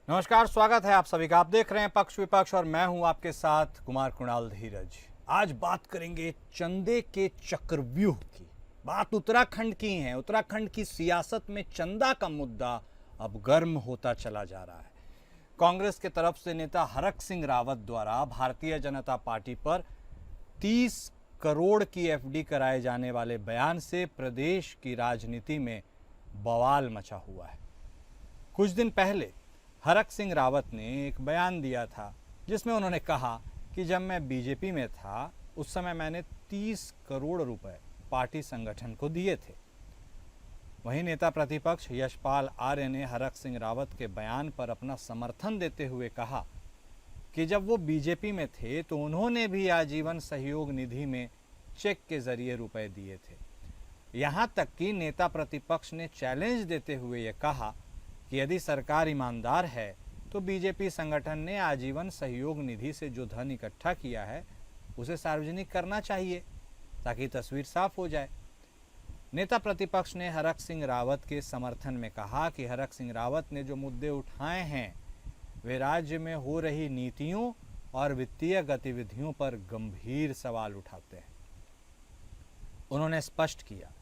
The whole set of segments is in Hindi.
नमस्कार, स्वागत है आप सभी का। आप देख रहे हैं पक्ष विपक्ष और मैं हूं आपके साथ कुमार कुणाल धीरज। आज बात करेंगे चंदे के चक्रव्यूह की। बात उत्तराखंड की है। उत्तराखंड की सियासत में चंदा का मुद्दा अब गर्म होता चला जा रहा है। कांग्रेस की तरफ से नेता हरक सिंह रावत द्वारा भारतीय जनता पार्टी पर 30 करोड़ की एफडी कराए जाने वाले बयान से प्रदेश की राजनीति में बवाल मचा हुआ है। कुछ दिन पहले हरक सिंह रावत ने एक बयान दिया था जिसमें उन्होंने कहा कि जब मैं बीजेपी में था उस समय मैंने 30 करोड़ रुपए पार्टी संगठन को दिए थे। वहीं नेता प्रतिपक्ष यशपाल आर्य ने हरक सिंह रावत के बयान पर अपना समर्थन देते हुए कहा कि जब वो बीजेपी में थे तो उन्होंने भी आजीवन सहयोग निधि में चेक के जरिए रुपए दिए थे। यहां तक कि नेता प्रतिपक्ष ने चैलेंज देते हुए ये कहा कि यदि सरकार ईमानदार है तो बीजेपी संगठन ने आजीवन सहयोग निधि से जो धन इकट्ठा किया है उसे सार्वजनिक करना चाहिए ताकि तस्वीर साफ हो जाए। नेता प्रतिपक्ष ने हरक सिंह रावत के समर्थन में कहा कि हरक सिंह रावत ने जो मुद्दे उठाए हैं वे राज्य में हो रही नीतियों और वित्तीय गतिविधियों पर गंभीर सवाल उठाते हैं। उन्होंने स्पष्ट किया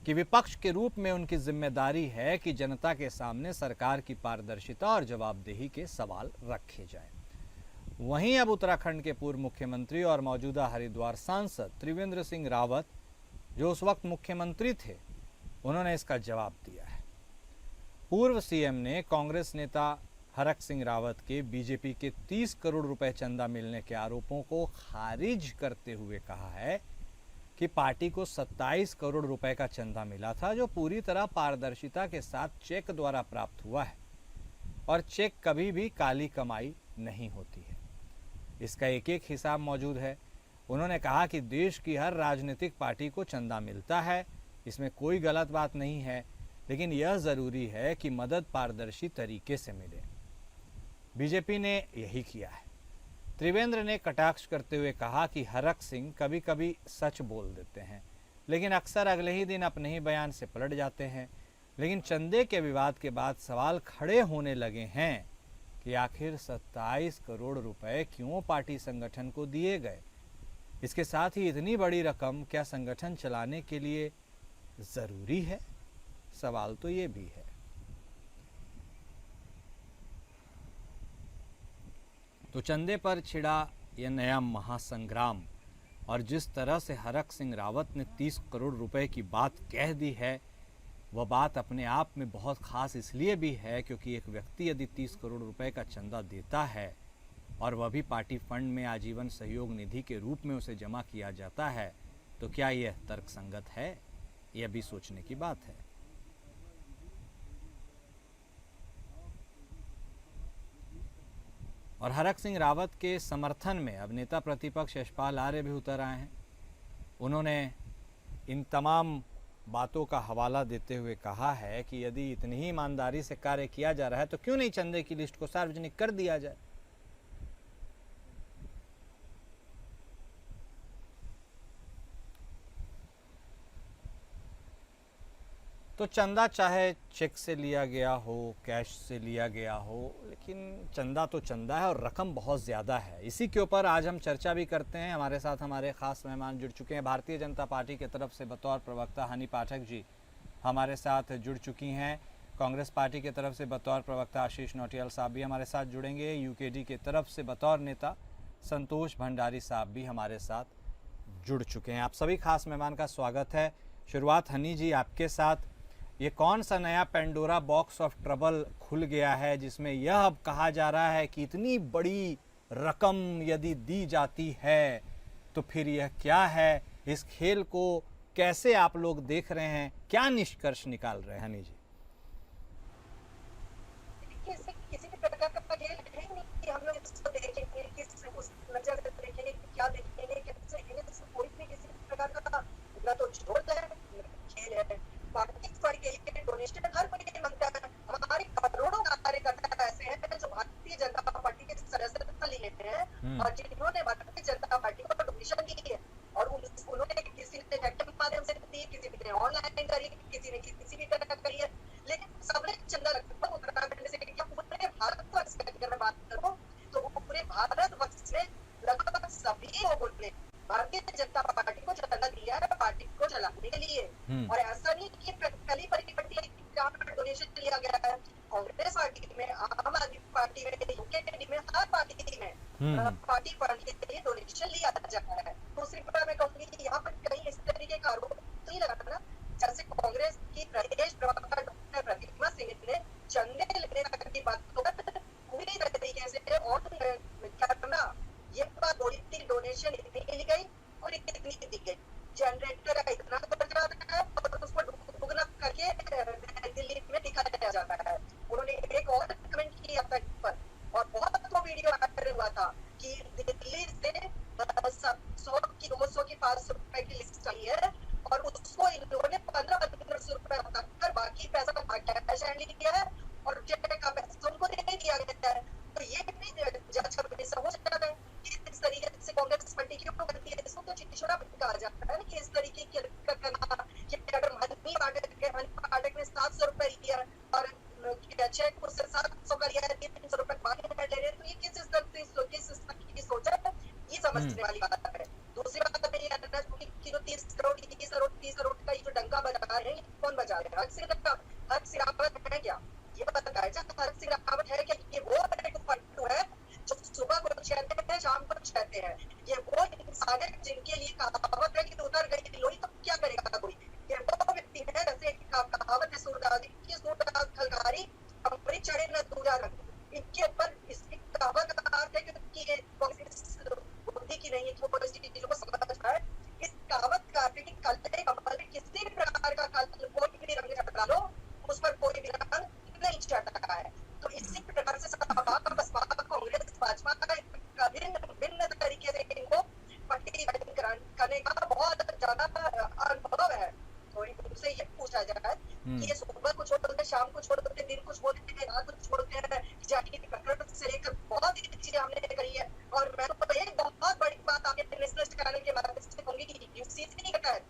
कि विपक्ष के रूप में उनकी जिम्मेदारी है कि जनता के सामने सरकार की पारदर्शिता और जवाबदेही के सवाल रखे जाएं। वहीं अब उत्तराखंड के पूर्व मुख्यमंत्री और मौजूदा हरिद्वार सांसद त्रिवेंद्र सिंह रावत, जो उस वक्त मुख्यमंत्री थे, उन्होंने इसका जवाब दिया है। पूर्व सीएम ने कांग्रेस नेता हरक सिंह रावत के बीजेपी के 30 करोड़ रुपए चंदा मिलने के आरोपों को खारिज करते हुए कहा है कि पार्टी को 27 करोड़ रुपए का चंदा मिला था जो पूरी तरह पारदर्शिता के साथ चेक द्वारा प्राप्त हुआ है और चेक कभी भी काली कमाई नहीं होती है। इसका एक एक हिसाब मौजूद है। उन्होंने कहा कि देश की हर राजनीतिक पार्टी को चंदा मिलता है, इसमें कोई गलत बात नहीं है, लेकिन यह जरूरी है कि मदद पारदर्शी तरीके से मिले। बीजेपी ने यही किया है। त्रिवेंद्र ने कटाक्ष करते हुए कहा कि हरक सिंह कभी कभी सच बोल देते हैं लेकिन अक्सर अगले ही दिन अपने ही बयान से पलट जाते हैं। लेकिन चंदे के विवाद के बाद सवाल खड़े होने लगे हैं कि आखिर 27 करोड़ रुपए क्यों पार्टी संगठन को दिए गए। इसके साथ ही इतनी बड़ी रकम क्या संगठन चलाने के लिए जरूरी है? सवाल तो ये भी है। तो चंदे पर छिड़ा यह नया महासंग्राम और जिस तरह से हरक सिंह रावत ने 30 करोड़ रुपए की बात कह दी है, वह बात अपने आप में बहुत खास इसलिए भी है क्योंकि एक व्यक्ति यदि 30 करोड़ रुपए का चंदा देता है और वह भी पार्टी फंड में आजीवन सहयोग निधि के रूप में उसे जमा किया जाता है तो क्या यह तर्कसंगत है? यह भी सोचने की बात है। और हरक सिंह रावत के समर्थन में अब नेता प्रतिपक्ष यशपाल आर्य भी उतर आए हैं। उन्होंने इन तमाम बातों का हवाला देते हुए कहा है कि यदि इतनी ही ईमानदारी से कार्य किया जा रहा है तो क्यों नहीं चंदे की लिस्ट को सार्वजनिक कर दिया जाए। तो चंदा चाहे चेक से लिया गया हो, कैश से लिया गया हो, लेकिन चंदा तो चंदा है और रकम बहुत ज़्यादा है। इसी के ऊपर आज हम चर्चा भी करते हैं। हमारे साथ हमारे ख़ास मेहमान जुड़ चुके हैं। भारतीय जनता पार्टी की तरफ से बतौर प्रवक्ता हनी पाठक जी हमारे साथ जुड़ चुकी हैं। कांग्रेस पार्टी की तरफ से बतौर प्रवक्ता आशीष नौटियाल साहब भी हमारे साथ जुड़ेंगे। यूकेडी की तरफ से बतौर नेता संतोष भंडारी साहब भी हमारे साथ जुड़ चुके हैं। आप सभी खास मेहमान का स्वागत है। शुरुआत हनी जी आपके साथ। ये कौन सा नया पेंडोरा बॉक्स ऑफ ट्रबल खुल गया है जिसमें यह अब कहा जा रहा है कि इतनी बड़ी रकम यदि दी जाती है तो फिर यह क्या है? इस खेल को कैसे आप लोग देख रहे हैं? क्या निष्कर्ष निकाल रहे हैं हनी जी? किसी भी प्रकार का खेल है नहीं कि हम लोग इसको देखेंगे, किस उस नजर से देखेंगे, क्या देखेंगे, कैसे देखेंगे। कोई भी किसी प्रकार का ना तो जोड़ है खेल है। पार्टी के लिए डोनेशन हर कोई मांगता है। हमारे करोड़ों कार्यकर्ता ऐसे हैं जो भारतीय जनता पार्टी के सदस्यता लिए हैं और जिन्होंने भारतीय जनता पार्टी को डोनेशन की है और उन्होंने किसी ने चेक के माध्यम से दी, किसी ने ऑनलाइन करी, किसी ने किसी भी तरह करी है, लेकिन सबने चंदा लगभग उत्तराखंड से क्या पूरे भारत इसने लगभग सभी लोगों ने भारतीय जनता पार्टी को चंदा दिया है पार्टी को चलाने के लिए। और ऐसा नहीं कि पहली परिपट्टी डोनेशन लिया गया है। कांग्रेस पार्टी में, आम आदमी पार्टी में, यूकेडी में, हर पार्टी में पार्टी फंड के लिए डोनेशन लिया जाता है। दूसरी बात मैं कहूंगी कि यहाँ पर कहीं इस तरीके का आरोप नहीं लगा ना, जैसे कांग्रेस की प्रदेश प्रवक्ता डॉक्टर प्रतिमा सिंह ने चंदे लेने की बात पूरी तरीके से ऑन करना, ये बात बोली थी डोनेशन इतनी ली गई और इतनी दी गई, जनरेटर का इतना खर्चा आता है और उसको दुगना करके दिल्ली में दिखाया जाता है। उन्होंने एक और कमेंट किया था पर, और बहुत तो वीडियो वायरल हुआ था कि दिल्ली से 100 की 200 की 500 रुपए की लिस्ट आई है और उसको इन्होंने 1500 रुपए कर बाकी पैसा कैश हैंड किया है और चेक का पैसा उनको दे दिया गया है। तो ये भी जज हो जाता है कि इस तरीके से कांग्रेस पार्टी क्यों करती है। इसको तो चिचोरा कहा जाता है कि इस तरीके की करना कि अगर मनी पाठक ने 700 रुपए लिया और चेक उससे 700 का लिया है, 300 रुपए बाकी ले रहे हैं, तो ये किस स्तर की सोच है, ये समझने वाली बात है। दूसरी बात मेरी कि जो 30 करोड़ का ये जो डंका बजा रहे हैं, कौन बजा रहे हैं? हर्ष सिंह रावत है क्या? ये बताया जाए हर्ष सिंह रावत है क्या? ये वो फंटू है जो सुबह को कहते हैं शाम को कहते हैं। ये वो इंसान है जिनके लिए कहावत है कि उतर गई लोई तो क्या करेगा कोई। ये वो व्यक्ति है जैसे कहावत है सूरदास खलकारी अमृत चढ़े न दूजा रंग। इनके ऊपर इसकी कहावत का अर्थ है कि ये बुद्धि की नहीं है कि वो इस चीजों को समझ पाए। इस कहावत का अर्थ है कि कल कमल किसी भी प्रकार का कल कोई भी रंग चढ़ा लो, उस पर कोई भी रंग नहीं चढ़ता है। तो इसी प्रकार से बसपा कांग्रेस भाजपा का भिन्न तरीके से इनको पार्टी करने का बहुत ज्यादा अनुभव है। तो इनसे ये पूछा जाए कि ये सुबह को छोड़ देते, शाम को छोड़ देते, दिन को छोड़ देते, रात को छोड़ देते हैं, जाति की प्रकरण से लेकर बहुत ही चीजें हमने करी है। और मैं तो एक बहुत बड़ी बात आपके नेशनल चैनल के माध्यम से कहूंगी कि यूसीसी नहीं कहता है,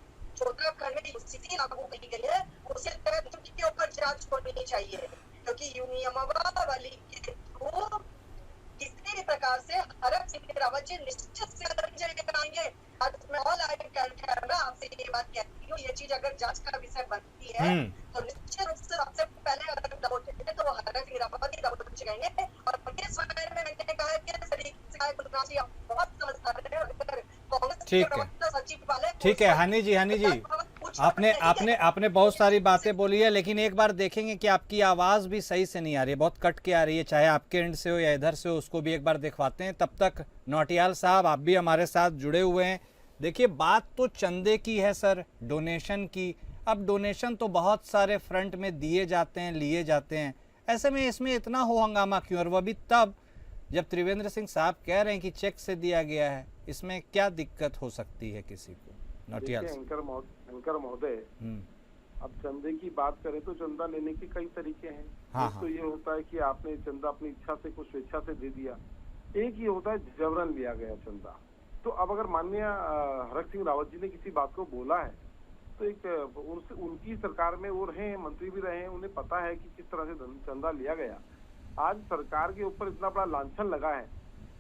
उत्तराखंड में यूसीसी लागू की गई है, उसे तहत उनके ऊपर जांच होनी चाहिए क्योंकि नियमावली के थ्रू किसी भी प्रकार से हरक सिंह रावत जी निश्चित से आएंगे। आज मैं ऑल आई कैमरा आपसे ये बात कहती हूँ, ये चीज अगर जांच का विषय बनती है तो निश्चित रूप से सबसे पहले अगर दबोचेंगे तो हरक सिंह रावत ही दबोचेंगे। और इस बारे में मैंने कहा कि बहुत समझदार है, कांग्रेस के प्रवक्ता सचिव वाले। ठीक है हनी जी आपने बहुत सारी बातें बोली है, लेकिन एक बार देखेंगे कि आपकी आवाज़ भी सही से नहीं आ रही है, बहुत कट के आ रही है, चाहे आपके एंड से हो या इधर से हो, उसको भी एक बार दिखवाते हैं। तब तक नौटियाल साहब आप भी हमारे साथ जुड़े हुए हैं। देखिए बात तो चंदे की है सर, डोनेशन की। अब डोनेशन तो बहुत सारे फ्रंट में दिए जाते हैं, लिए जाते हैं, ऐसे में इसमें इतना हो हंगामा क्यों? और वह भी तब जब त्रिवेंद्र सिंह साहब कह रहे हैं कि चेक से दिया गया है, इसमें क्या दिक्कत हो सकती है किसी को? नौटियाल एंकर महोदय, अब चंदे की बात करें तो चंदा लेने के कई तरीके हैं। एक तो ये होता है कि आपने चंदा अपनी इच्छा से कुछ स्वेच्छा से दे दिया, एक ये होता है जबरन लिया गया चंदा। तो अब अगर माननीय हरक सिंह रावत जी ने किसी बात को बोला है तो एक उनकी सरकार में वो रहे हैं, मंत्री भी रहे हैं, उन्हें पता है कि किस तरह से चंदा लिया गया। आज सरकार के ऊपर इतना बड़ा लांछन लगा है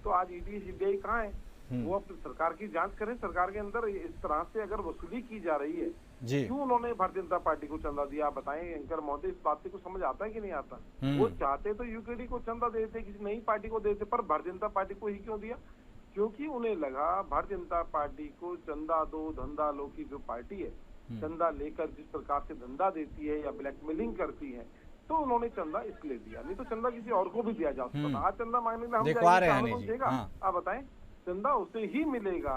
तो आज ईडी सीबीआई कहाँ है? वो अपनी सरकार की जांच करें। सरकार के अंदर इस तरह से अगर वसूली की जा रही है, क्यों उन्होंने भारतीय जनता पार्टी को चंदा दिया? आप बताएं एंकर महोदय, इस बात से कुछ समझ आता है कि नहीं आता? वो चाहते तो यूकेडी को चंदा देते, किसी नई पार्टी को देते, पर भारतीय जनता पार्टी को ही क्यों दिया? क्योंकि उन्हें लगा भारतीय जनता पार्टी को चंदा दो धंधा लो की जो पार्टी है, चंदा लेकर जिस प्रकार से धंधा देती है या ब्लैकमेलिंग करती है, तो उन्होंने चंदा इसलिए दिया। नहीं तो चंदा किसी और को भी दिया जा सकता था। आज चंदा मांगने में हम देगा, आप बताएं, चंदा उसे ही मिलेगा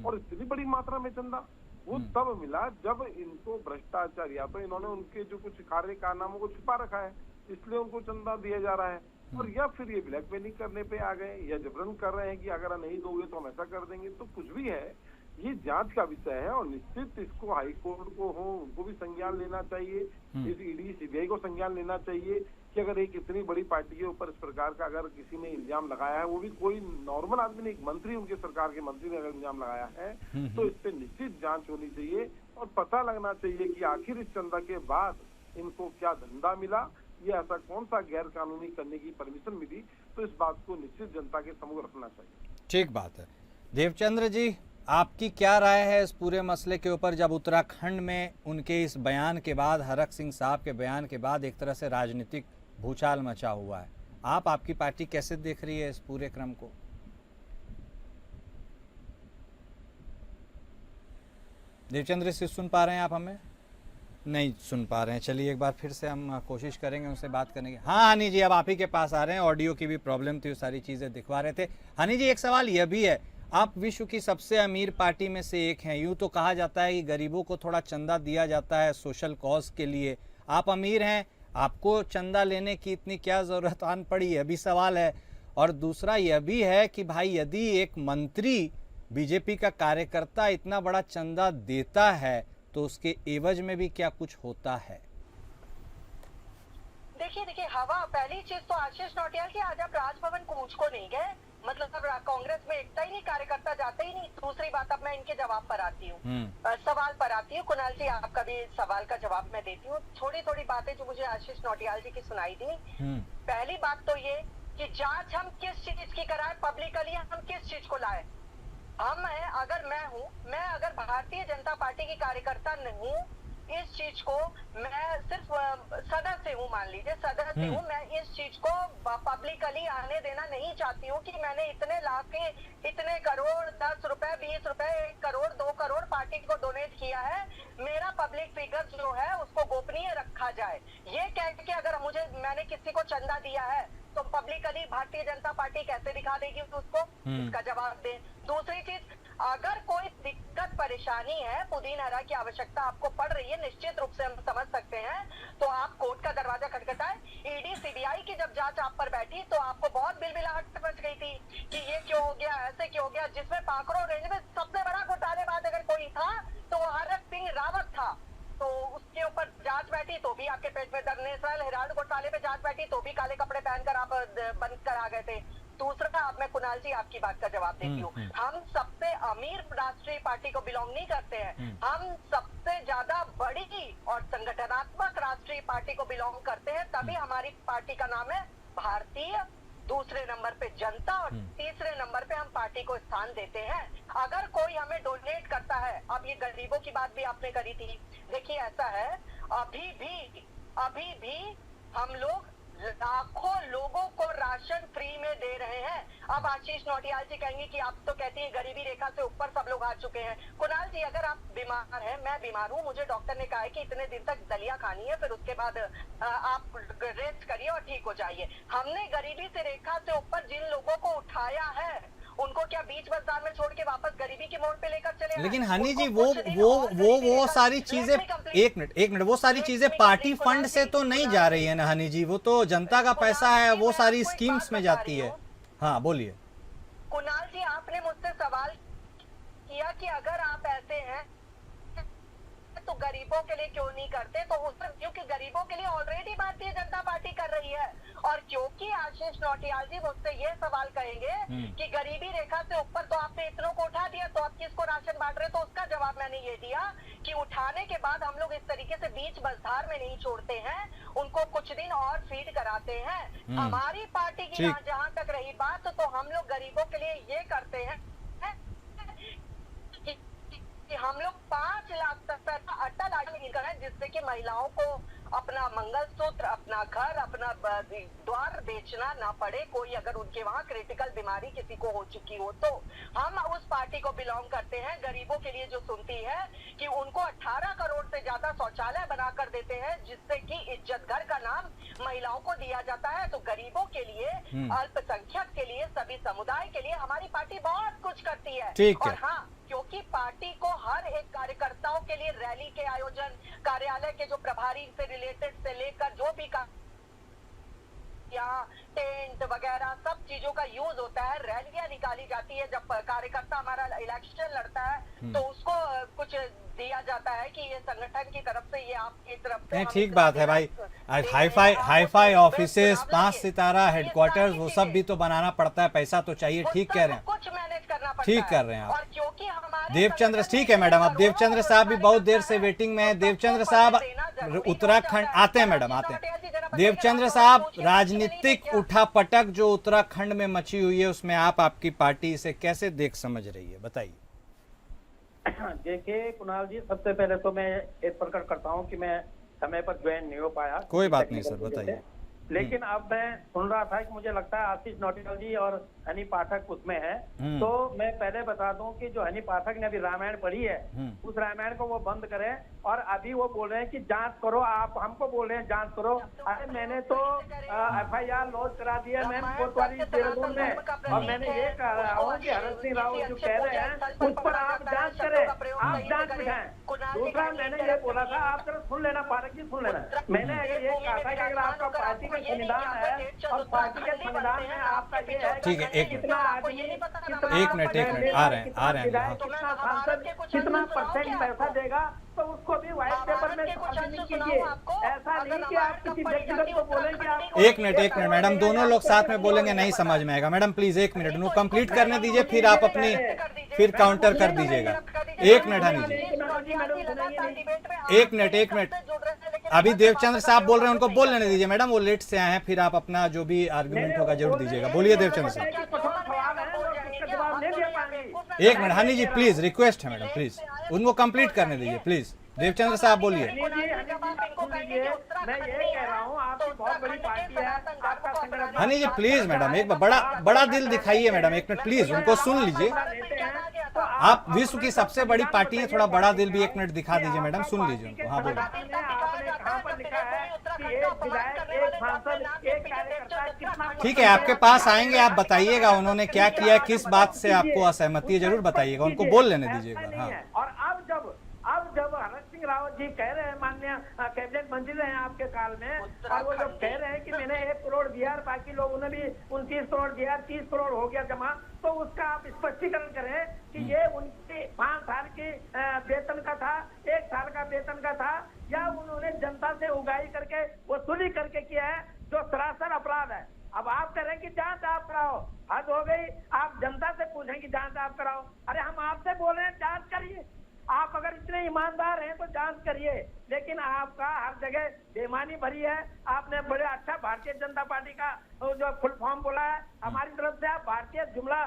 और इतनी बड़ी मात्रा में चंदा वो तब मिला जब इनको भ्रष्टाचार, या तो इन्होंने उनके जो कुछ कार्य कारनामों को छुपा रखा है इसलिए उनको चंदा दिया जा रहा है, और या फिर ये ब्लैकमेलिंग करने पे आ गए या जबरन कर रहे हैं कि अगर नहीं दोगे तो हम ऐसा कर देंगे। तो कुछ भी है, ये जांच का विषय है और निश्चित इसको हाई कोर्ट को हो उनको भी संज्ञान लेना चाहिए, इस ईडी सीबीआई को संज्ञान लेना चाहिए कि अगर एक इतनी बड़ी पार्टी के ऊपर इस प्रकार का अगर किसी ने इल्जाम लगाया है, वो भी कोई नॉर्मल आदमी ने, एक मंत्री, उनके सरकार के मंत्री ने अगर इल्जाम लगाया है तो इस पे निश्चित जांच होनी चाहिए और पता लगना चाहिए कि आखिर इस चंदा के बाद इनको क्या धंधा मिला, ये ऐसा कौन सा गैर कानूनी करने की परमिशन मिली। तो इस बात को निश्चित जनता के समूह रखना चाहिए। ठीक बात है। देवचंद्र जी, आपकी क्या राय है इस पूरे मसले के ऊपर, जब उत्तराखंड में उनके इस बयान के बाद, हरक सिंह साहब के बयान के बाद एक तरह से राजनीतिक भूचाल मचा हुआ है, आपकी पार्टी कैसे देख रही है इस पूरे क्रम को? देवचंद्र से सुन पा रहे हैं आप हमें? नहीं सुन पा रहे हैं। चलिए एक बार फिर से हम कोशिश करेंगे उनसे बात करने की। हाँ हनी जी, अब आप ही के पास आ रहे हैं। ऑडियो की भी प्रॉब्लम थी, वो सारी चीज़ें दिखवा रहे थे। हनी जी, एक सवाल यह भी है, आप विश्व की सबसे अमीर पार्टी में से एक हैं। यूँ तो कहा जाता है कि गरीबों को थोड़ा चंदा दिया जाता है सोशल कॉज के लिए। आप अमीर हैं, आपको चंदा लेने की इतनी क्या ज़रूरत आन पड़ी, यह भी सवाल है। और दूसरा यह भी है कि भाई यदि एक मंत्री, बीजेपी का कार्यकर्ता इतना बड़ा चंदा देता है तो उसके एवज में भी क्या कुछ होता है? देखिए हवा, पहली चीज तो आशीष नौटियाल की आज आप राजभवन कूच को नहीं गए, मतलब कांग्रेस में एकता ही नहीं, कार्यकर्ता जाते ही नहीं। दूसरी बात, अब मैं इनके जवाब पर आती हूँ, सवाल पर आती हूँ। कुणाल जी, आपका भी सवाल का जवाब मैं देती हूँ। थोड़ी थोड़ी बातें जो मुझे आशीष नौटियाल जी की सुनाई दी। पहली बात तो ये कि जांच हम किस चीज की कराए, पब्लिकली हम किस चीज को लाए। हम है, अगर मैं अगर भारतीय जनता पार्टी की कार्यकर्ता नहीं, इस चीज को मैं सिर्फ सदस्य हूँ, मान लीजिए सदस्य हूँ, मैं इस चीज को पब्लिकली आने देना नहीं चाहती हूँ कि मैंने इतने लाख के, इतने करोड़, 10 रुपए, 20 रुपए, 1 करोड़, 2 करोड़ पार्टी को डोनेट किया है। मेरा पब्लिक फिगर जो है उसको गोपनीय रखा जाए। ये कह के अगर मैंने किसी को चंदा दिया है तो पब्लिकली भारतीय जनता पार्टी कैसे दिखा देगी उसको? इसका जवाब दें। दूसरी चीज, अगर कोई दिक्कत परेशानी है, पुदीन हरा की आवश्यकता आपको पड़ रही है, निश्चित रूप से हम समझ सकते हैं, तो आप कोर्ट का दरवाजा खटखटाएं। ईडी सीबीआई की जब जांच आप पर बैठी तो आपको बहुत बिलबिलाहट मच गई थी कि ये क्यों हो गया, ऐसे क्यों हो गया। जिसमें पाखरो रेंज में सबसे बड़ा घोटालेबाज अगर कोई था तो वो हरक सिंह रावत था, तो उसके ऊपर जांच बैठी तो भी आपके पेट में दर्द। नेशनल हेराल्ड घोटाले पे जांच बैठी तो भी काले कपड़े पहनकर आप बंद कर आ गए थे। दूसरा, अब मैं कुणाल जी आपकी बात का जवाब देती हूँ। हम सबसे अमीर राष्ट्रीय पार्टी को बिलोंग नहीं करते हैं, हम सबसे ज्यादा बड़ी और संगठनात्मक राष्ट्रीय पार्टी को बिलोंग करते हैं, तभी हमारी पार्टी का नाम है भारतीय, दूसरे नंबर पे जनता और तीसरे नंबर पे हम पार्टी को स्थान देते हैं। अगर कोई हमें डोनेट करता है, अब ये गरीबों की बात भी आपने करी थी, देखिए ऐसा है, अभी भी हम लोग लाखों लोगों को राशन फ्री में दे रहे हैं। अब आशीष नौटियाल जी कहेंगे कि आप तो कहती हैं गरीबी रेखा से ऊपर सब लोग आ चुके हैं। कुणाल जी, अगर आप बीमार हैं, मैं बीमार हूँ, मुझे डॉक्टर ने कहा है कि इतने दिन तक दलिया खानी है, फिर उसके बाद आप रेस्ट करिए और ठीक हो जाइए। हमने गरीबी से रेखा से ऊपर जिन लोगों को उठाया है, उनको क्या बीच बाजार में छोड़ के वापस गरीबी के मोड़ पे लेकर चले? लेकिन हनी जी, वो सारी चीजें, एक मिनट, वो सारी चीजें पार्टी फंड से तो नहीं जा रही है ना हनी जी, वो तो जनता का पैसा है, वो सारी स्कीम्स में जाती है। हाँ बोलिए। कुणाल जी, आपने मुझसे सवाल किया कि अगर आप ऐसे हैं तो गरीबों के लिए क्यों नहीं करते, तो उस पर, क्योंकि गरीबों के लिए ऑलरेडी भारतीय जनता पार्टी कर रही है। और क्योंकि आशीष नौटियाल जी मुझसे ये सवाल कहेंगे कि गरीबी रेखा से ऊपर तो आपने इतनों को उठा दिया, तो आप किसको राशन बांट रहे, तो उसका जवाब मैंने ये दिया कि उठाने के बाद हम लोग इस तरीके से बीच बजधार में नहीं छोड़ते हैं, उनको कुछ दिन और फीड कराते हैं। हमारी पार्टी की जहाँ तक रही बात, तो हम लोग गरीबों के लिए ये करते हैं कि हम लोग 5 लाख तक का अटल आजीविका है, जिससे कि महिलाओं को अपना मंगलसूत्र, अपना घर, अपना द्वार बेचना ना पड़े। कोई अगर उनके वहाँ क्रिटिकल बीमारी किसी को हो चुकी हो, तो हम उस पार्टी को बिलोंग करते हैं। गरीबों के लिए जो सुनती है कि उनको 18 करोड़ से ज्यादा शौचालय बनाकर देते हैं, जिससे कि इज्जत घर का नाम महिलाओं को दिया जाता है। तो गरीबों के लिए, अल्पसंख्यक के लिए, सभी समुदाय के लिए हमारी पार्टी बहुत कुछ करती है। और हाँ, क्योंकि पार्टी को हर एक कार्यकर्ताओं के लिए रैली के आयोजन, कार्यालय के जो प्रभारी से रिलेटेड से लेकर जो भी यहाँ टेंट वगैरह सब चीजों का यूज होता है, रैलियां निकाली जाती है। जब कार्यकर्ता हमारा इलेक्शन लड़ता है तो उसको कुछ दिया जाता है कि ये संगठन की तरफ से, ये आपकी तरफ से। ठीक बात है भाई, हाईफाई ऑफिसेस, 5 सितारा हेडक्वार्टर्स, वो सब भी तो बनाना पड़ता है, पैसा तो चाहिए। ठीक कह रहे हैं, कुछ मैनेज करना पड़ता है, ठीक कर रहे हैं आप। और क्योंकि हमारे देवचंद्र, ठीक है मैडम, अब देवचंद्र साहब भी बहुत देर से वेटिंग में है। देवचंद्र साहब उत्तराखंड आते हैं, मैडम आते हैं। देवचंद्र साहब, राजनीतिक उठापटक जो उत्तराखंड में मची हुई है उसमें आप, आपकी पार्टी इसे कैसे देख समझ रही है, बताइए। देखिए कुणाल जी, सबसे पहले तो मैं एक प्रकट करता हूं कि मैं समय पर ज्वाइन नहीं हो पाया। कोई बात नहीं सर, बताइए। लेकिन अब मैं सुन रहा था कि मुझे लगता है आशीष नौटियाल जी और हनी पाठक उसमें है। तो मैं पहले बता दूं कि जो हनी पाठक ने अभी रामायण पढ़ी है, उस रामायण को वो बंद करें। और अभी वो बोल रहे हैं कि जांच करो, आप हमको बोल रहे हैं जांच करो। अरे मैंने तो FIR लॉन्च करा दिया मैम कोतवाली देहरादून में, और मैंने ये कहा हूँ कि हरक सिंह रावत जो कह रहे हैं उस पर आप जांच करें, आप जांच दिखाएं। दूसरा मैंने ये बोला था, आप जरा सुन लेना पाठक जी, सुन लेना। मैंने अगर ये कहा था कि अगर आपका पार्टी का संविधान है और पार्टी के संविधान में आपका ये है, ठीक है, कितना आदमी, एक मिनट आ रहे हैं कितना सांसद कितना % पैसा देगा, तो उसको भी व्हाइट पेपर में शामिल कीजिए। ऐसा नहीं कि आप किसी व्यक्तिगत को बोलें कि आप। एक मिनट मैडम, दोनों लोग साथ में बोलेंगे नहीं समझ में आएगा। मैडम प्लीज 1 मिनट उनको कंप्लीट करने दीजिए, फिर आप अपनी फिर काउंटर कर दीजिएगा। 1 मिनट हनी जी, 1 मिनट। अभी देवचंद्र साहब बोल रहे हैं, उनको बोल लेने दीजिए मैडम, वो लेट से आए हैं, फिर आप अपना जो भी आर्गुमेंट होगा जरूर दीजिएगा। बोलिए देवचंद्र साहब। 1 minute Honey ji, please request है मैडम, प्लीज उनको कंप्लीट करने दीजिए प्लीज। देवचंद्र साहब बोलिए। मैं ये कह रहा हूँ, आपकी बहुत बड़ी पार्टी है, आपका संगठन। हनी जी प्लीज मैडम, एक बड़ा दिल दिखाइए मैडम, 1 मिनट प्लीज उनको सुन लीजिए। आप विश्व की सबसे बड़ी पार्टी है, थोड़ा बड़ा दिल भी 1 मिनट दिखा दीजिए मैडम, सुन लीजिए उनको। हाँ बोलिए। ठीक है, आपके पास आएंगे, आप बताइएगा उन्होंने क्या किया है, किस बात से आपको असहमति है, जरूर बताइएगा, उनको बोल लेने दीजिएगा। हाँ। और अब जब हरक सिंह रावत जी कह रहे हैं, माननीय कैबिनेट मंत्री रहे हैं आपके काल में, और वो जब कह रहे हैं कि मैंने 1 करोड़ दिया, बाकी लोगों ने भी 29 करोड़ दिया, 30 करोड़ हो गया जमा, तो उसका आप स्पष्टीकरण करें कि ये उनके 5 साल के वेतन का था, 1 साल का वेतन का था, या उन्होंने जनता से उगाही करके वसूली करके किया है, जो सरासर अपराध है। अब आप कह रहे हैं कि जांच आप कराओ, हद हो गई। आप जनता से पूछें कि जांच आप कराओ। अरे हम आपसे बोल रहे हैं जांच करिए। आप अगर इतने ईमानदार हैं तो जांच करिए, लेकिन आपका हर जगह बेईमानी भरी है। आपने बड़े अच्छा भारतीय जनता पार्टी का जो फुल फॉर्म बोला है, हमारी तरफ से आप भारतीय जुमला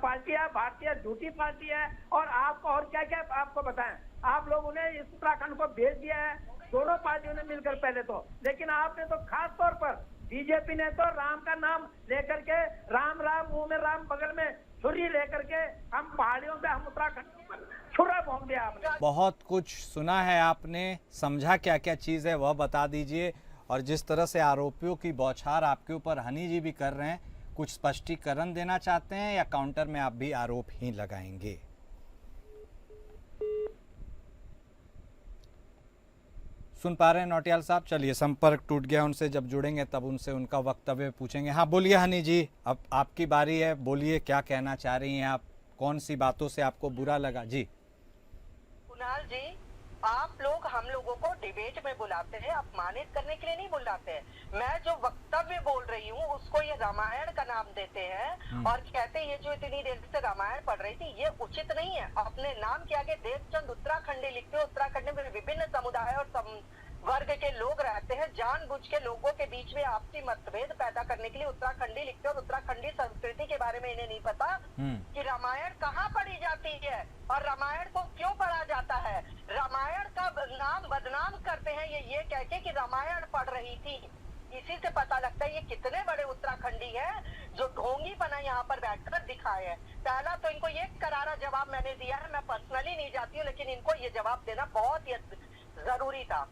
पार्टी है, भारतीय झूठी पार्टी है। और आपको और क्या क्या आपको बताएं, आप लोगों ने इस उत्तराखंड को भेज दिया है, दोनों पार्टियों ने मिलकर पहले तो, लेकिन आपने तो खास तौर पर बीजेपी ने तो राम का नाम लेकर के, राम मुंह में राम बगल में छुरी लेकर के, हम पहाड़ियों से, हम उत्तराखंड छुरा भोंक दिया आपने। बहुत कुछ सुना है आपने, समझा क्या क्या चीज है वह बता दीजिए। और जिस तरह से आरोपियों की बौछार आपके ऊपर हनी जी भी कर रहे हैं, कुछ स्पष्टीकरण देना चाहते हैं या काउंटर में आप भी आरोप ही लगाएंगे? सुन पा रहे हैं नौटियाल साहब? चलिए, संपर्क टूट गया उनसे, जब जुड़ेंगे तब उनसे उनका वक्तव्य पूछेंगे। हाँ बोलिए हनी जी, अब आपकी बारी है, बोलिए क्या कहना चाह रही हैं आप, कौन सी बातों से आपको बुरा लगा? जी कुणाल जी, आप लोग हम लोगों को डिबेट में बुलाते हैं, अपमानित करने के लिए नहीं बुलाते हैं। मैं जो वक्तव्य बोल रही हूँ उसको ये रामायण का नाम देते हैं और कहते हैं ये जो इतनी देर से रामायण पढ़ रही थी ये उचित नहीं है। अपने नाम के आगे देवचंद उत्तराखंडी लिखते हो। उत्तराखंड में विभिन्न समुदाय और वर्ग के लोग रहते हैं, जानबूझ के लोगों के बीच में आपसी मतभेद पैदा करने के लिए उत्तराखंडी लिखते हैं। और उत्तराखंडी संस्कृति के बारे में इन्हें नहीं पता कि रामायण कहाँ पढ़ी जाती है और रामायण को क्यों पढ़ा जाता है। रामायण का नाम बदनाम करते हैं ये कह के कि रामायण पढ़ रही थी। इसी से पता लगता है ये कितने बड़े उत्तराखंडी है जो ढोंगी बना यहाँ पर बैठकर दिखाए है। पहला तो इनको ये करारा जवाब मैंने दिया है, मैं पर्सनली नहीं जाती हूँ, लेकिन इनको ये जवाब देना बहुत ही जरूरी था।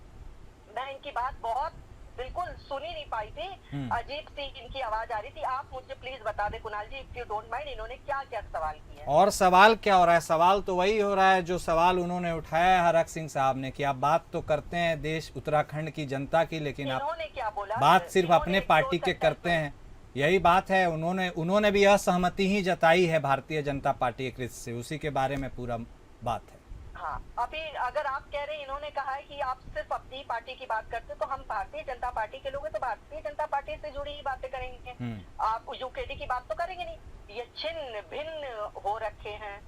मैं इनकी बात बहुत बिल्कुल सुन ही नहीं पाई थी, अजीब सी इनकी आवाज आ रही थी। आप मुझे प्लीज बता दे कुणाल जी, इफ यू डोंट माइंड, इन्होंने क्या क्या सवाल किए हैं? और सवाल क्या हो रहा है? सवाल तो वही हो रहा है जो सवाल उन्होंने उठाया है हरक सिंह साहब ने, कि आप बात तो करते हैं देश उत्तराखंड की जनता की, लेकिन आप क्या बोला, बात सिर्फ अपने पार्टी के करते हैं। यही बात है, उन्होंने भी असहमति ही जताई है भारतीय जनता पार्टी के कृत्य से, उसी के बारे में पूरा बात है। हाँ, अभी अगर आप कह रहे हैं, इन्होंने कहा है कि आप सिर्फ अपनी पार्टी की बात करते, तो हम भारतीय जनता पार्टी के लोग हैं तो भारतीय जनता पार्टी से जुड़ी ही बातें करेंगे। आप यूकेडी की बात तो करेंगे नहीं। ये छिन्न भिन्न हो रखे हैं।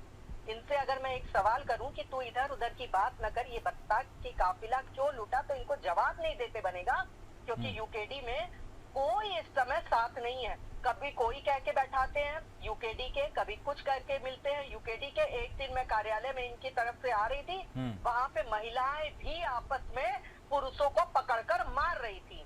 इनसे अगर मैं एक सवाल करूं कि तू इधर उधर की बात न कर, ये बता कि काफिला क्यों लूटा, तो इनको जवाब नहीं देते बनेगा क्योंकि यूकेडी में कोई इस समय साथ नहीं है। कभी कोई कह के बैठाते हैं यूकेडी के, कभी कुछ करके मिलते हैं यूकेडी के। एक दिन मैं कार्यालय में इनकी तरफ से आ रही थी, वहां पे महिलाएं भी आपस में पुरुषों को पकड़कर मार रही थी।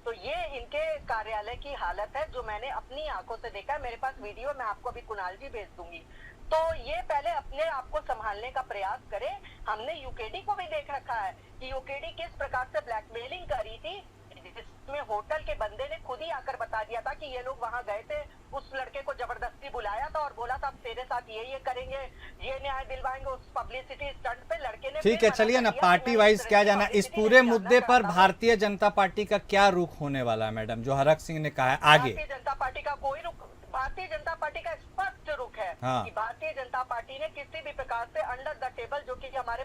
तो ये इनके कार्यालय की हालत है जो मैंने अपनी आंखों से देखा है। मेरे पास वीडियो मैं आपको अभी कुणाल जी भेज दूंगी। तो ये पहले अपने आप को संभालने का प्रयास करें। हमने यूकेडी को भी देख रखा है कि यूकेडी किस प्रकार से ब्लैकमेलिंग करी थी, जिसमें होटल के बंदे ने खुद ही आकर बता दिया था कि ये लोग वहां गए थे, उस लड़के को जबरदस्ती बुलाया था और बोला था तेरे साथ ये करेंगे, ये न्याय दिलवाएंगे। उस पब्लिसिटी स्टंट पे लड़के ने ठीक है, चलिए ना, पार्टी वाइज क्या जाना। इस पूरे मुद्दे पर भारतीय जनता पार्टी का क्या रुख होने वाला है मैडम, जो हरक सिंह ने कहा है आगे? भारतीय जनता पार्टी का कोई रुख, भारतीय जनता पार्टी का स्पष्ट रुख है कि भारतीय जनता पार्टी ने किसी भी प्रकार से अंडर द टेबल, जो कि हमारे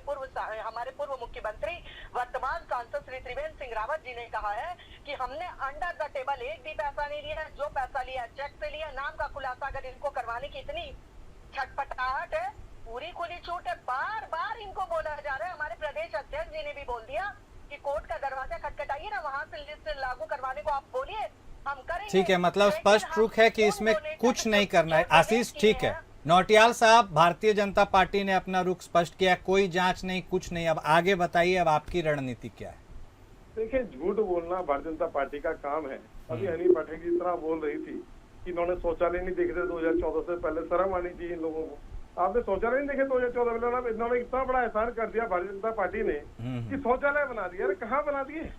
पूर्व मुख्यमंत्री वर्तमान सांसद श्री त्रिवेंद्र सिंह रावत जी ने कहा है कि हमने अंडर द टेबल एक भी पैसा नहीं लिया है। जो पैसा लिया चेक से लिया। नाम का खुलासा अगर इनको करवाने की इतनी छटपटाहट है, पूरी खुली छूट है। बार बार इनको बोला जा रहा है, हमारे प्रदेश अध्यक्ष जी ने भी बोल दिया कि कोर्ट का दरवाजा खटखटाइए ना, वहां से लिस्ट लागू करवाने को आप बोलिए, हम करेंगे। ठीक है, मतलब स्पष्ट रुख है कि इसमें कुछ नहीं करना है। आशीष, ठीक है, नौटियाल साहब, भारतीय जनता पार्टी ने अपना रुख स्पष्ट किया, कोई जांच नहीं, कुछ नहीं। अब आगे बताइए, अब आपकी रणनीति क्या है? देखिए, झूठ बोलना भारतीय जनता पार्टी का काम है। अभी हनी पाठक जी तरह बोल रही थी कि इन्होंने शौचालय नहीं देखे थे 2014 से पहले। शर्म आनी चाहिए इन लोगों को। आपने शौचालय नहीं देखे 2014 में? इन्होंने इतना बड़ा एहसान कर दिया भारतीय जनता पार्टी ने कि शौचालय बना दिया। अरे कहाँ बना दिए?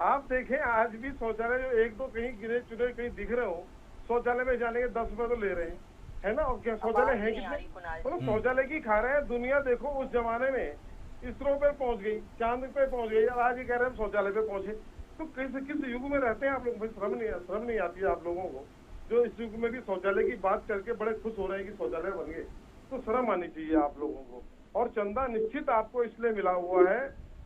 आप देखें, आज भी शौचालय जो एक दो कहीं गिरे चुने कहीं दिख रहे हो, शौचालय में जाने के 10 रुपए तो ले रहे हैं, है ना? और क्या शौचालय है कितने? मतलब शौचालय की खा रहे हैं। दुनिया देखो, उस जमाने में इसरो पे पहुंच गई, चांद पे पहुंच गई, और आज ये कह रहे हैं शौचालय पे पहुंचे। तो किस युग में रहते हैं आप लोग? शर्म नहीं आती है आप लोगों को, जो इस युग में भी शौचालय की बात करके बड़े खुश हो रहे हैं कि शौचालय बन गए? तो शर्म आनी चाहिए आप लोगों को। और चंदा निश्चित आपको इसलिए मिला हुआ है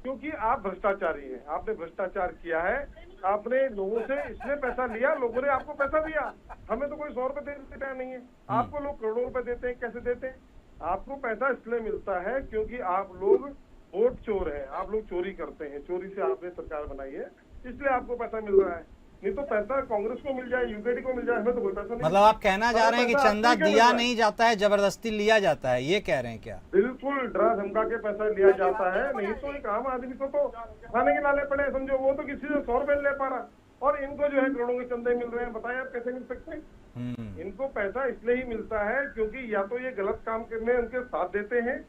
क्योंकि आप भ्रष्टाचारी हैं। आपने भ्रष्टाचार किया है, आपने लोगों से इसलिए पैसा लिया, लोगों ने आपको पैसा दिया। हमें तो कोई 100 रुपए देता नहीं है, आपको लोग करोड़ों रुपए देते हैं। कैसे देते हैं? आपको पैसा इसलिए मिलता है क्योंकि आप लोग वोट चोर हैं, आप लोग चोरी करते हैं। चोरी से आपने सरकार बनाई है, इसलिए आपको पैसा मिल रहा है। नहीं तो पैसा कांग्रेस को मिल जाए, यूकेडी को मिल जाए, हमें तो कोई पैसा नहीं। मतलब आप कहना चाह रहे हैं कि चंदा दिया नहीं जाता है, जबरदस्ती लिया जाता है, ये कह रहे हैं क्या? बिल्कुल, डरा धमका के पैसा लिया जाता है। नहीं तो एक आम आदमी को तो खाने के लाले पड़े, समझो। वो तो किसी से 100 रुपए ले पा रहा, और इनको जो है करोड़ों के चंदे मिल रहे हैं। बताइए आप कैसे मिल सकते हैं? इनको पैसा इसलिए ही मिलता है क्योंकि या तो ये गलत काम करने उनके साथ देते हैं,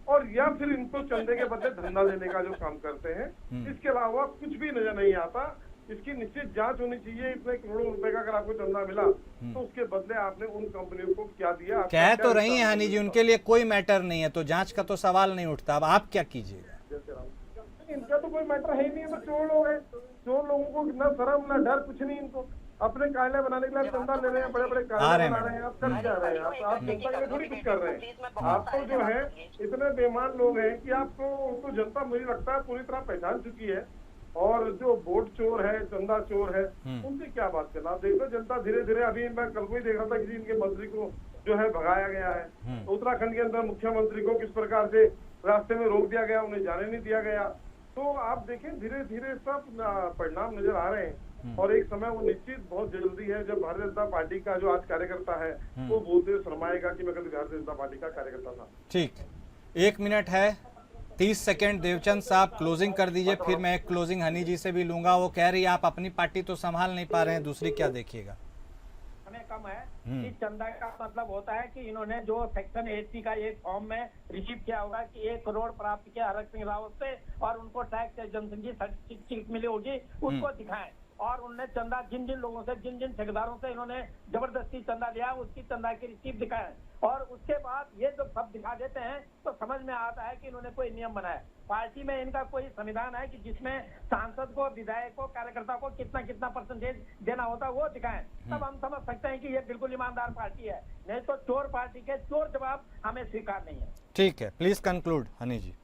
और या फिर इनको चंदे के बदले धंधा देने का जो काम करते हैं। इसके अलावा कुछ भी नजर नहीं आता। इसकी निश्चित जांच होनी चाहिए। इतने करोड़ों रुपए का अगर आपको चंदा मिला तो उसके बदले आपने उन कंपनियों को क्या दिया? कह तो रही है हनी जी, उनके लिए कोई मैटर नहीं है, तो जांच का तो सवाल नहीं उठता। अब आप क्या कीजिएगा? इनका तो कोई मैटर है ही नहीं है, तो चोर लोग हैं। चोर लोगों को ना शर्म ना डर, कुछ नहीं। इनको अपने कार्यालय बनाने के लिए चंदा ले रहे हैं, बड़े बड़े कार्यालय बना रहे हैं। आप कर क्या रहे हैं? आप जनता के लिए थोड़ी कुछ कर रहे हैं। आप तो जो है इतने बेईमान लोग हैं कि आपको तो जनता, मुझे लगता है, पूरी तरह पहचान चुकी है। और जो वोट चोर है, चंदा चोर है, उनसे क्या बात करना। आप देखो, जनता धीरे धीरे, अभी मैं कल को ही देख रहा था, किसी इनके मंत्री को जो है भगाया गया है। उत्तराखंड के अंदर मुख्यमंत्री को किस प्रकार से रास्ते में रोक दिया गया, उन्हें जाने नहीं दिया गया। तो आप देखें, धीरे धीरे सब परिणाम नजर आ रहे हैं। और एक समय वो निश्चित बहुत जल्दी है जब भारतीय जनता पार्टी का जो आज कार्यकर्ता है वो बोलते हुए शर्माएगा कि मैं कभी भारतीय जनता पार्टी का कार्यकर्ता था। ठीक, 1 मिनट है, 30 सेकंड। देवचंद साहब क्लोजिंग कर दीजिए, फिर मैं एक क्लोजिंग हनी जी से भी लूंगा। वो कह रही है आप अपनी पार्टी तो संभाल नहीं पा रहे हैं, दूसरी क्या देखिएगा? हमें कम है कि चंदा का मतलब होता है कि इन्होंने जो सेक्शन 80 का एक फॉर्म में रिसीव किया होगा कि 1 करोड़ प्राप्त किया हरक सिंह रावत से, और उनको टैक्स जनसंख्या सर्टिफिकेट मिली होगी, उसको दिखाएं। और उनने चंदा जिन लोगों से, जिन ठेकेदारों से इन्होंने जबरदस्ती चंदा लिया, उसकी चंदा की रिसीव दिखाएं। और उसके बाद ये जो सब दिखा देते हैं तो समझ में आता है कि इन्होंने कोई नियम बनाया। पार्टी में इनका कोई संविधान है कि जिसमें सांसद को, विधायक को, कार्यकर्ता को कितना परसेंटेज देना होता है, वो दिखाएं। तब हम समझ सकते हैं कि ये बिल्कुल ईमानदार पार्टी है। नहीं तो चोर पार्टी के चोर जवाब हमें स्वीकार नहीं है। ठीक है, please conclude Honey ji.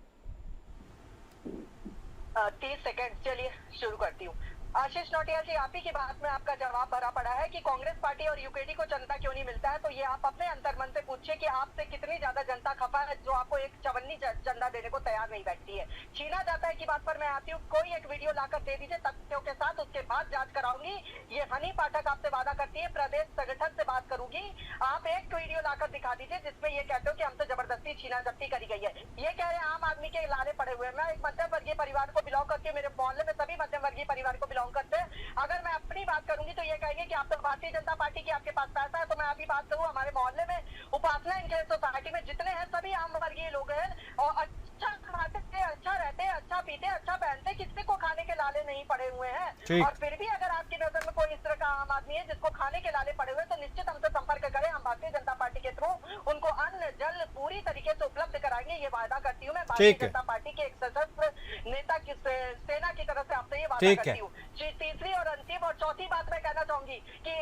30 second, चलिए शुरू करती हूँ। आशीष नौटियाल जी, आप ही की बात में आपका जवाब भरा पड़ा है कि कांग्रेस पार्टी और यूकेडी को जनता क्यों नहीं मिलता है। तो ये आप अपने अंतर्मन से पूछिए कि आपसे कितनी ज्यादा जनता खफा है जो आपको एक चवन्नी चंदा देने को तैयार नहीं बैठती है। छीना जाता है की बात पर मैं आती हूँ, कोई एक वीडियो लाकर दे दीजिए तथ्यों के साथ, उसके बाद जांच कराऊंगी। ये हनी पाठक आपसे वादा करती है प्रदेश संगठन से बात करूंगी। आप एक वीडियो लाकर दिखा दीजिए जिसमें ये कहते हो कि हमसे जबरदस्ती छीना जब्ती करी गई है। ये कह रहे हैं आम आदमी के लारे पड़े हुए हैं। मैं एक मध्यम वर्गीय परिवार को बिलोंग करती हूँ, मेरे मोहल्ले में सभी मध्यम वर्गीय परिवार को बिलोंग करते हैं। अगर मैं अपनी बात करूंगी तो ये कहेंगे कि आप तो भारतीय जनता पार्टी की, आपके पास पैसा है। तो मैं अभी बात करूं, हमारे मोहल्ले में उपासना इंक्लेव सोसाइटी में जितने हैं सभी आम वर्गीय लोग हैं और अच्छा खाते हैं, अच्छा रहते हैं, अच्छा पीते हैं, अच्छा पहनते हैं, किसी को खाने के लाले नहीं पड़े हुए हैं। और फिर भी अगर आपकी नजर में कोई इस तरह का आम आदमी है जिसको खाने के लाले पड़े हुए हैं तो निश्चित हमसे संपर्क करें। हम भारतीय जनता पार्टी के थ्रू उनको अन्न जल पूरी तरीके से उपलब्ध कराएंगे, ये वादा करती हूँ मैं। भारतीय जनता पार्टी के एक सशस्त्र नेता की सेना की तरफ से आपसे ये वादा करती हूँ। तीसरी और अंतिम और चौथी बात मैं कहना चाहूंगी कि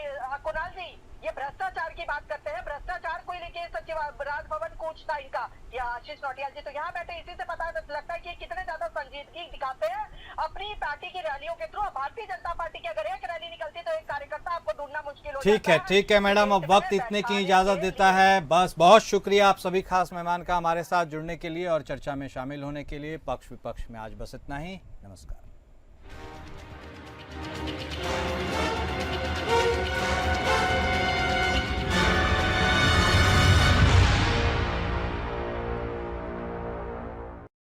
कुणाल जी, ये भ्रष्टाचार की बात करते हैं, भ्रष्टाचार को लेके सचिव राजभवन कूच था इनका, या आशीष नौटियाल जी, तो यहाँ बैठे इसी से पता लगता है कि कितने ज्यादा संजीदगी दिखाते हैं अपनी पार्टी की रैलियों के थ्रू। भारतीय जनता पार्टी की अगर एक रैली निकलती तो एक कार्यकर्ता आपको ढूंढना मुश्किल हो जाता है। ठीक है मैडम, अब वक्त इतने की इजाजत देता है। बस बहुत शुक्रिया आप सभी खास मेहमान का हमारे साथ जुड़ने के लिए और चर्चा में शामिल होने के लिए। पक्ष विपक्ष में आज बस इतना ही। नमस्कार।